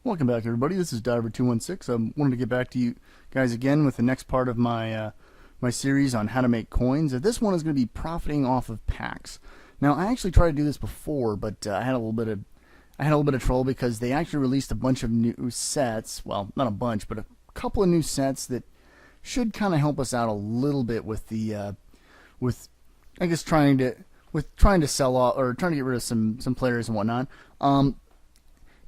Welcome back, everybody. This is Diver216. I wanted to get back to you guys again with the next part of my my series on how to make coins. This one is going to be profiting off of packs. Now, I actually tried to do this before, but I had a little bit of trouble because they actually released a bunch of new sets. Well, not a bunch, but a couple of new sets that should kind of help us out a little bit with the with I guess trying to sell off or trying to get rid of some players and whatnot.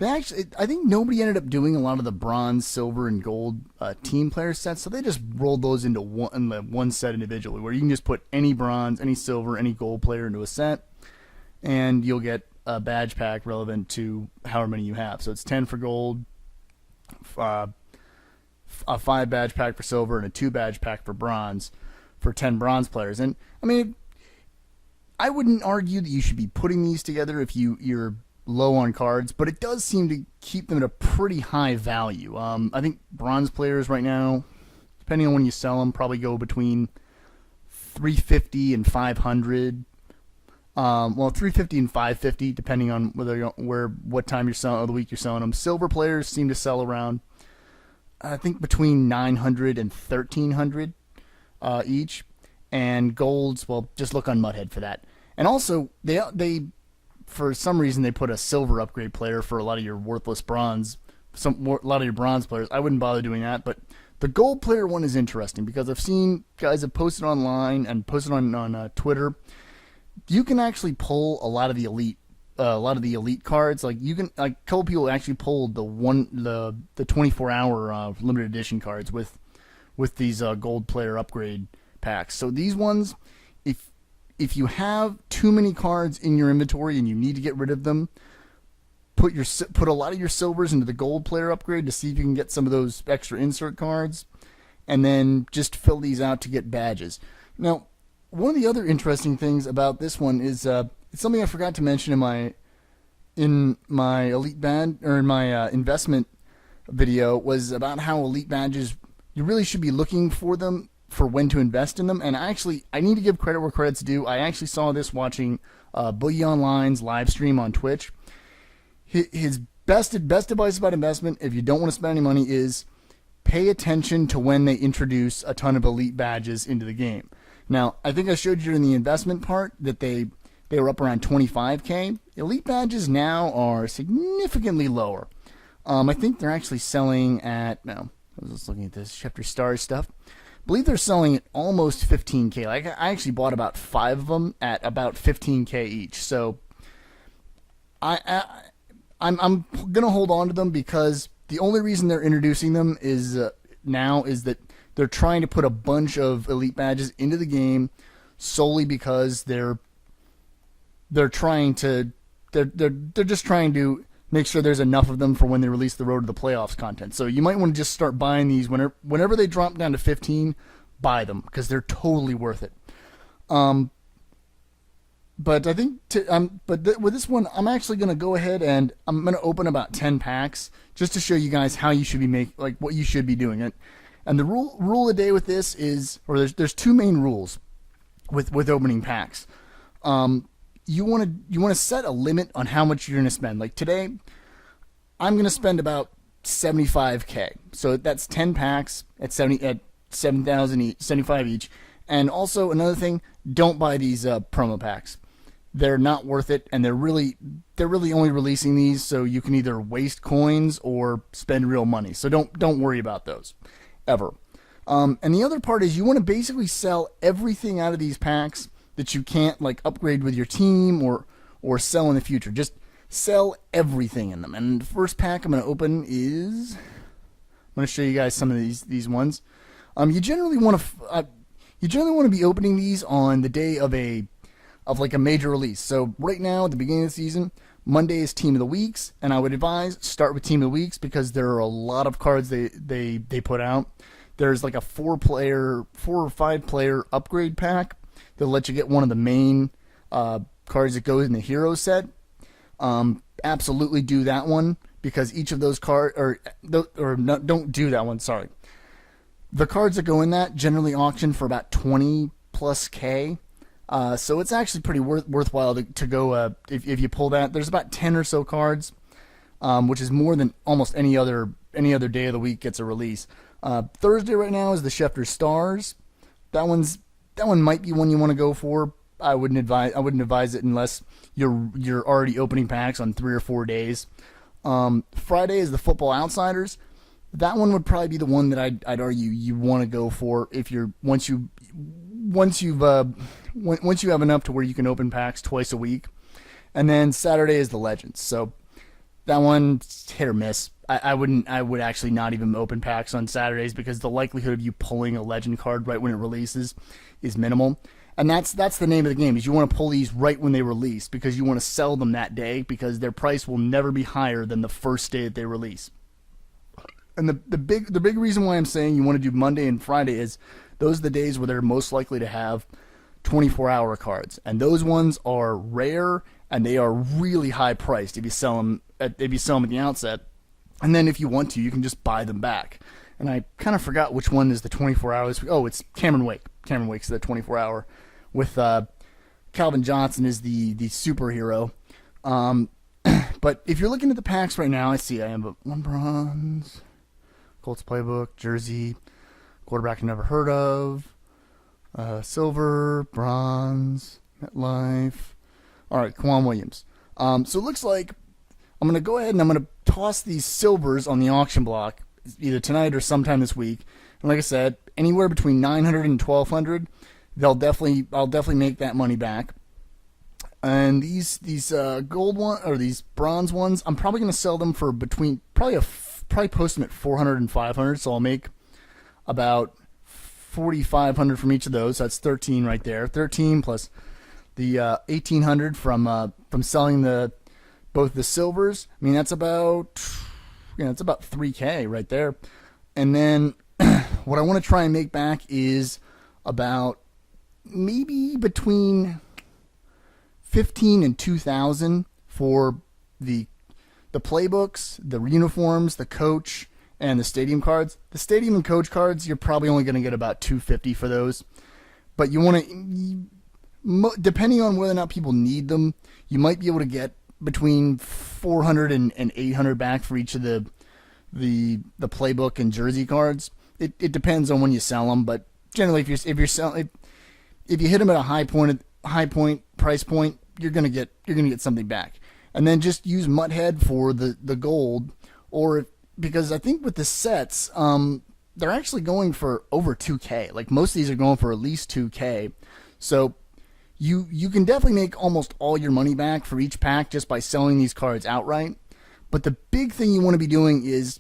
I think nobody ended up doing a lot of the bronze, silver, and gold team player sets, so they just rolled those into one set individually, where you can just put any bronze, any silver, any gold player into a set, and you'll get a badge pack relevant to however many you have. So it's 10 for gold, a 5 badge pack for silver, and a 2 badge pack for bronze for 10 bronze players. And I mean, I wouldn't argue that you should be putting these together if you're low on cards, but it does seem to keep them at a pretty high value. I think bronze players right now, depending on when you sell them, probably go between 350 and 500. Well, 350 and 550, depending on what time you're selling, or the week you're selling them. Silver players seem to sell around, I think, between 900 and 1300 each, and golds, well, just look on Mudhead for that. And also, they for some reason they put a silver upgrade player for a lot of your worthless bronze, a lot of your bronze players. I wouldn't bother doing that, but the gold player one is interesting because I've seen guys have posted online and posted on Twitter. You can actually pull a lot of the elite cards. Like you can, a couple people actually pulled the 24-hour limited edition cards with these gold player upgrade packs. So these ones, if you have too many cards in your inventory and you need to get rid of them, put a lot of your silvers into the gold player upgrade to see if you can get some of those extra insert cards, and then just fill these out to get badges. Now, one of the other interesting things about this one is it's something I forgot to mention in my elite badge, or in my investment video, was about how elite badges, you really should be looking for them for when to invest in them. And I need to give credit where credit's due. I actually saw this watching Boogie Online's live stream on Twitch. His best advice about investment, if you don't want to spend any money, is pay attention to when they introduce a ton of elite badges into the game. Now, I think I showed you in the investment part that they were up around 25k. Elite badges now are significantly lower. I think they're actually selling at, no, I was just looking at this chapter stars stuff. I believe they're selling at almost 15k. Like, I actually bought about 5 of them at about 15k each. So I'm gonna hold on to them because the only reason they're introducing them is now is that they're trying to put a bunch of elite badges into the game solely because they're just trying to make sure there's enough of them for when they release the Road to the Playoffs content. So you might want to just start buying these whenever they drop down to 15. Buy them because they're totally worth it. But I think with this one, I'm actually going to go ahead and I'm going to open about 10 packs just to show you guys how you should be what you should be doing it. And the rule of the day with this is, or there's 2 main rules with opening packs. You want to set a limit on how much you're going to spend. Like today, I'm going to spend about 75k. So that's 10 packs at 7,000 each, 75 each. And also another thing, don't buy these promo packs. They're not worth it, and they're really only releasing these so you can either waste coins or spend real money. So don't worry about those ever. And the other part is you want to basically sell everything out of these packs that you can't like upgrade with your team or sell in the future. Just sell everything in them. And the first pack I'm going to open is, I'm going to show you guys some of these ones. You generally want to be opening these on the day of a major release. So right now at the beginning of the season, Monday is Team of the Weeks, and I would advise start with Team of the Weeks because there are a lot of cards they put out. There's like a 4 or 5 player upgrade pack. They'll let you get one of the main cards that goes in the hero set. Absolutely do that one because each of those cards, don't do that one. Sorry, the cards that go in that generally auction for about 20 plus k. So it's actually pretty worthwhile to go if you pull that. There's about 10 or so cards. which is more than almost any other day of the week gets a release. Thursday right now is the Schefter Stars. That one might be one you want to go for. I wouldn't advise it unless you're already opening packs on 3 or 4 days. Friday is the Football Outsiders. That one would probably be the one that I'd argue you want to go for if you're once you have enough to where you can open packs twice a week. And then Saturday is the Legends. So that one's hit or miss. I would actually not even open packs on Saturdays because the likelihood of you pulling a legend card right when it releases is minimal. And that's the name of the game, is you want to pull these right when they release because you want to sell them that day because their price will never be higher than the first day that they release. And the big reason why I'm saying you want to do Monday and Friday is those are the days where they're most likely to have 24-hour cards. And those ones are rare and they are really high priced if you sell them at the outset. And then if you want to, you can just buy them back. And I kind of forgot which one is the 24 hours. Oh, it's Cameron Wake. Cameron Wake's the 24-hour with Calvin Johnson is the superhero. But if you're looking at the packs right now, I have one bronze, Colts playbook, jersey, quarterback I never heard of, silver, bronze, MetLife. All right, Kwan Williams. So it looks like I'm going to go ahead and I'm going to toss these silvers on the auction block either tonight or sometime this week. And like I said, anywhere between $900 and $1,200, I'll definitely make that money back. And these gold one or these bronze ones, I'm probably going to sell them for probably post them at $400 and $500. So I'll make about $4,500 from each of those. So that's 13 right there. 13 plus the $1,800 from selling both the silvers. I mean that's about $3,000 right there. And then what I want to try and make back is about maybe between $1,500 and $2,000 for the playbooks, the uniforms, the coach, and the stadium cards. The stadium and coach cards, you're probably only going to get about $250 for those. But you want to, depending on whether or not people need them, you might be able to get between $400 and $800 back for each of the playbook and jersey cards. It depends on when you sell them, but generally if you hit them at a high point price point, you're gonna get something back. And then just use Mutthead for the gold, because I think with the sets, they're actually going for over $2,000. Like most of these are going for at least $2,000. So you can definitely make almost all your money back for each pack just by selling these cards outright. But the big thing you want to be doing is,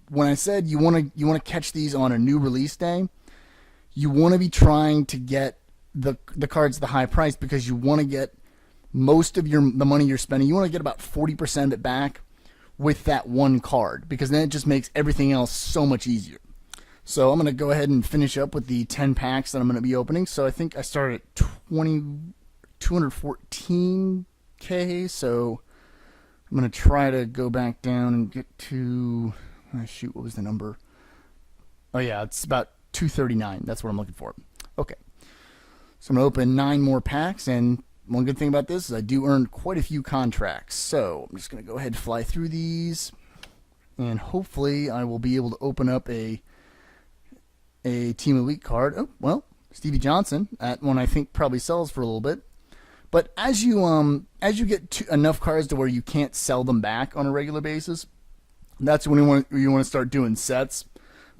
when I said you want to catch these on a new release day, you want to be trying to get the cards at the high price because you want to get most of the money you're spending. You want to get about 40% of it back with that one card because then it just makes everything else so much easier. So I'm going to go ahead and finish up with the 10 packs that I'm going to be opening. So I think I started at $214K. So I'm going to try to go back down and get to, what was the number? Oh yeah, it's about 239. That's what I'm looking for. Okay. So I'm going to open 9 more packs, and one good thing about this is I do earn quite a few contracts. So I'm just going to go ahead and fly through these, and hopefully I will be able to open up a Team Elite card. Oh, well, Stevie Johnson. That one I think probably sells for a little bit. But as you get enough cards to where you can't sell them back on a regular basis, that's when you want to start doing sets.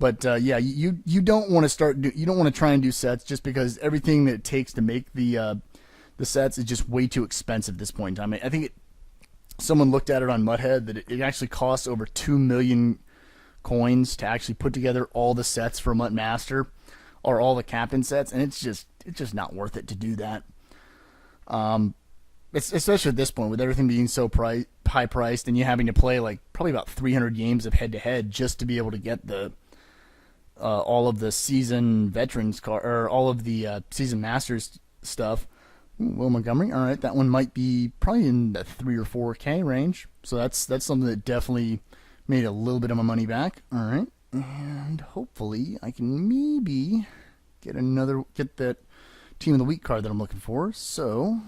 But yeah, you don't want to try and do sets just because everything that it takes to make the sets is just way too expensive at this point in time. I think someone looked at it on Mudhead that it actually costs over 2 million coins to actually put together all the sets for Mutt Master or all the captain sets, and it's just not worth it to do that. Especially at this point with everything being so high priced and you having to play like probably about 300 games of head to head just to be able to get the all of the season veterans card or all of the season masters stuff. Will Montgomery, all right, that one might be probably in the 3 or 4K range. So that's something that definitely made a little bit of my money back. All right, and hopefully I can maybe get that Team of the Week card that I'm looking for. So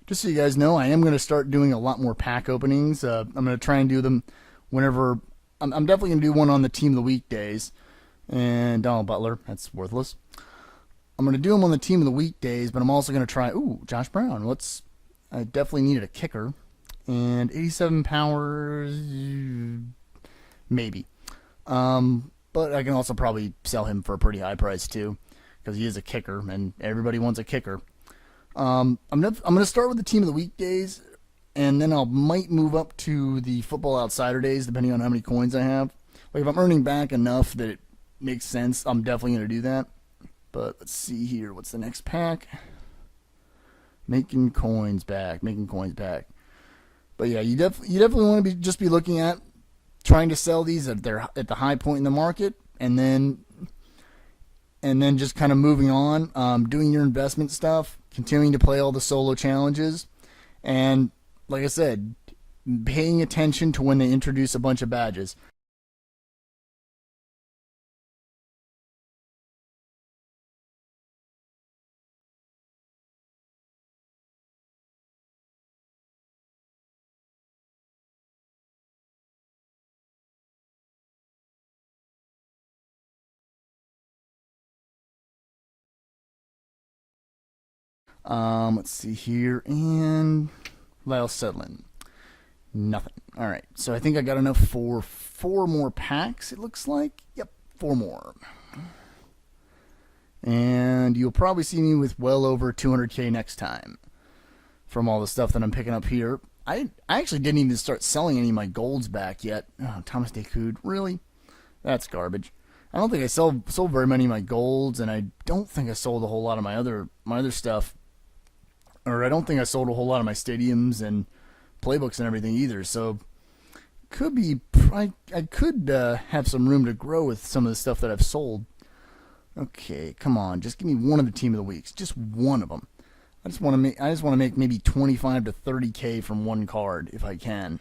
just so you guys know, I am going to start doing a lot more pack openings. I'm going to try and do them whenever. I'm definitely going to do one on the Team of the Week days. And Donald Butler, that's worthless. I'm going to do them on the Team of the Week days, but I'm also going to try. Ooh, Josh Brown. I definitely needed a kicker. And 87 powers, maybe. But I can also probably sell him for a pretty high price too, because he is a kicker, and everybody wants a kicker. I'm going to start with the Team of the Week days, and then I might move up to the Football Outsider days, depending on how many coins I have. Like if I'm earning back enough that it makes sense, I'm definitely going to do that. But let's see here. What's the next pack? Making coins back. But yeah, you definitely want to just be looking at trying to sell these at the high point in the market, and then just kind of moving on, doing your investment stuff, continuing to play all the solo challenges, and like I said, paying attention to when they introduce a bunch of badges. Let's see here, and Lyle Sedlin. Nothing. All right, so I think I got enough for 4 more packs, it looks like. Yep, 4 more. And you'll probably see me with well over 200K next time from all the stuff that I'm picking up here. I actually didn't even start selling any of my golds back yet. Oh, Thomas Decoud, really? That's garbage. I don't think I sold very many of my golds, and I don't think I sold a whole lot of my other stuff. Or I don't think I sold a whole lot of my stadiums and playbooks and everything either. So I could have some room to grow with some of the stuff that I've sold. Okay, come on, just give me one of the Team of the Weeks, just one of them. I just want to make maybe 25 to 30K from one card if I can.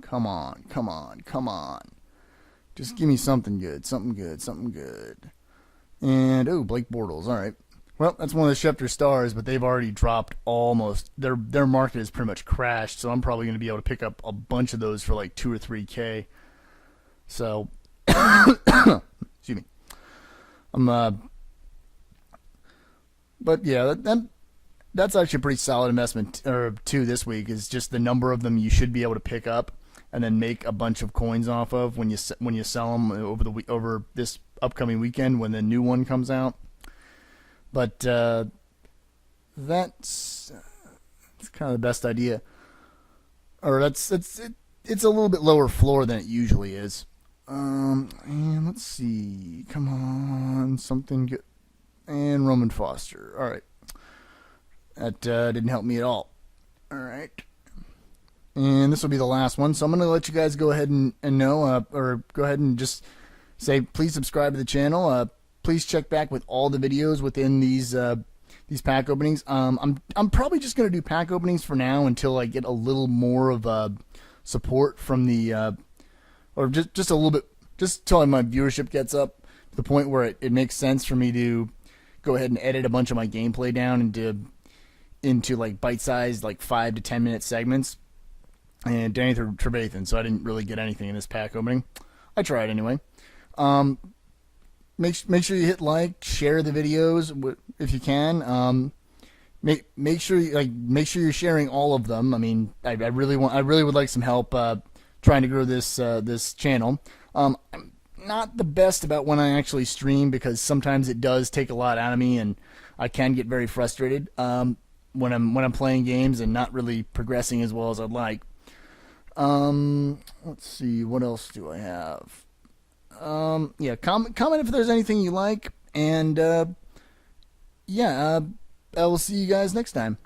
Come on. Just give me something good. And Blake Bortles. All right. Well, that's one of the Schefter stars, but they've already dropped almost. Their market has pretty much crashed, so I'm probably going to be able to pick up a bunch of those for like 2 or 3K. So, excuse me. But yeah, that's actually a pretty solid investment too this week. Is just the number of them you should be able to pick up and then make a bunch of coins off of when you sell them over this upcoming weekend when the new one comes out. But that's kind of the best idea, or it's a little bit lower floor than it usually is. And let's see, come on, something good. And Roman Foster. All right, that didn't help me at all. All right, and this will be the last one. So I'm gonna let you guys go ahead and know, or go ahead and just say, please subscribe to the channel. Please check back with all the videos within these pack openings. I'm probably just gonna do pack openings for now until I get a little more of support from the or just a little bit, just till my viewership gets up to the point where it makes sense for me to go ahead and edit a bunch of my gameplay down into like bite-sized, like 5 to 10 minute segments. And Danny Trevathan, so I didn't really get anything in this pack opening. I tried anyway. Make sure you hit like, share the videos if you can. Make sure you're sharing all of them. I mean, I really would like some help trying to grow this channel. I'm not the best about when I actually stream, because sometimes it does take a lot out of me, and I can get very frustrated when I'm playing games and not really progressing as well as I'd like. Let's see, what else do I have? Yeah, comment if there's anything you like, and I will see you guys next time.